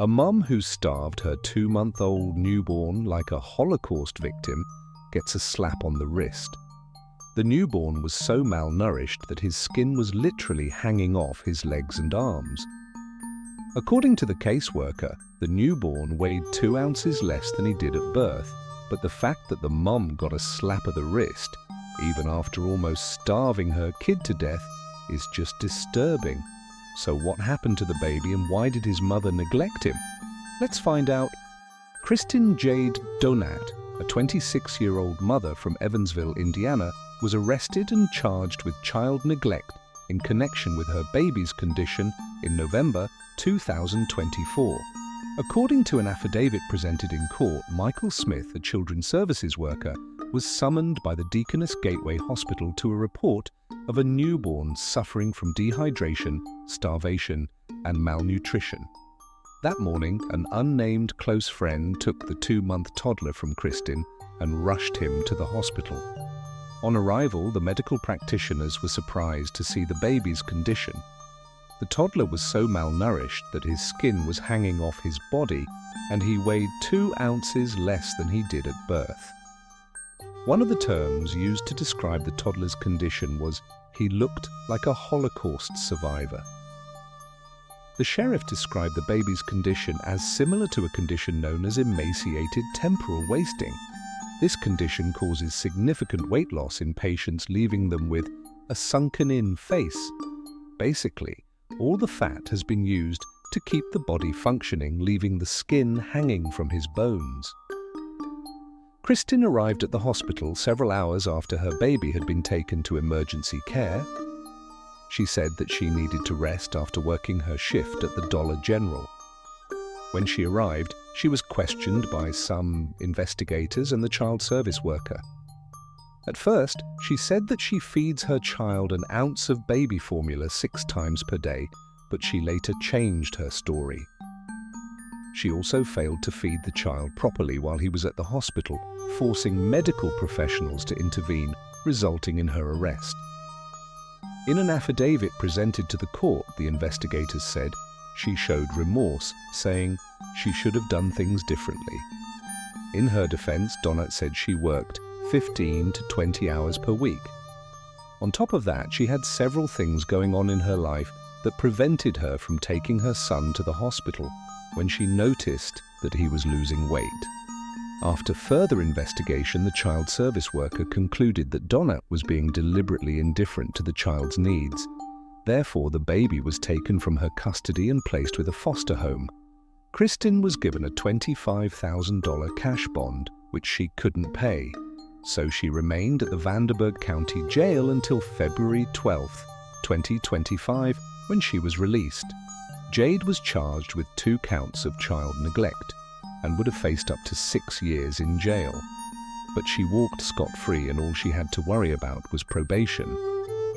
A mum who starved her 2-month-old newborn like a Holocaust victim gets a slap on the wrist. The newborn was so malnourished that his skin was literally hanging off his legs and arms. According to the caseworker, the newborn weighed 2 ounces less than he did at birth, but the fact that the mum got a slap of the wrist, even after almost starving her kid to death, is just disturbing. So what happened to the baby and why did his mother neglect him? Let's find out. Kristin Jade Donat, a 26-year-old mother from Evansville, Indiana, was arrested and charged with child neglect in connection with her baby's condition in November 2024. According to an affidavit presented in court, Michael Smith, a children's services worker, was summoned by the Deaconess Gateway Hospital to a report of a newborn suffering from dehydration, starvation, and malnutrition. That morning, an unnamed close friend took the 2-month toddler from Kristin and rushed him to the hospital. On arrival, the medical practitioners were surprised to see the baby's condition. The toddler was so malnourished that his skin was hanging off his body and he weighed 2 ounces less than he did at birth. One of the terms used to describe the toddler's condition was, "He looked like a Holocaust survivor." The sheriff described the baby's condition as similar to a condition known as emaciated temporal wasting. This condition causes significant weight loss in patients, leaving them with a sunken-in face. Basically, all the fat has been used to keep the body functioning, leaving the skin hanging from his bones. Kristin arrived at the hospital several hours after her baby had been taken to emergency care. She said that she needed to rest after working her shift at the Dollar General. When she arrived, she was questioned by some investigators and the child service worker. At first, she said that she feeds her child an ounce of baby formula 6 times per day, but she later changed her story. She also failed to feed the child properly while he was at the hospital, forcing medical professionals to intervene, resulting in her arrest. In an affidavit presented to the court, the investigators said she showed remorse, saying she should have done things differently. In her defense, Donat said she worked 15 to 20 hours per week. On top of that, she had several things going on in her life that prevented her from taking her son to the hospital when she noticed that he was losing weight. After further investigation, the child service worker concluded that Donat was being deliberately indifferent to the child's needs. Therefore, the baby was taken from her custody and placed with a foster home. Kristin was given a $25,000 cash bond, which she couldn't pay, so she remained at the Vanderburgh County Jail until February 12, 2025, when she was released. Jade was charged with 2 counts of child neglect and would have faced up to 6 years in jail. But she walked scot-free and all she had to worry about was probation.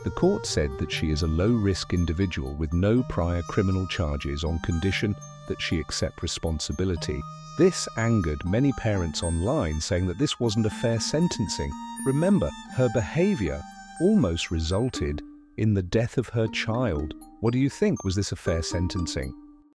The court said that she is a low-risk individual with no prior criminal charges on condition that she accept responsibility. This angered many parents online, saying that this wasn't a fair sentencing. Remember, her behavior almost resulted in the death of her child. What do you think? Was this a fair sentencing?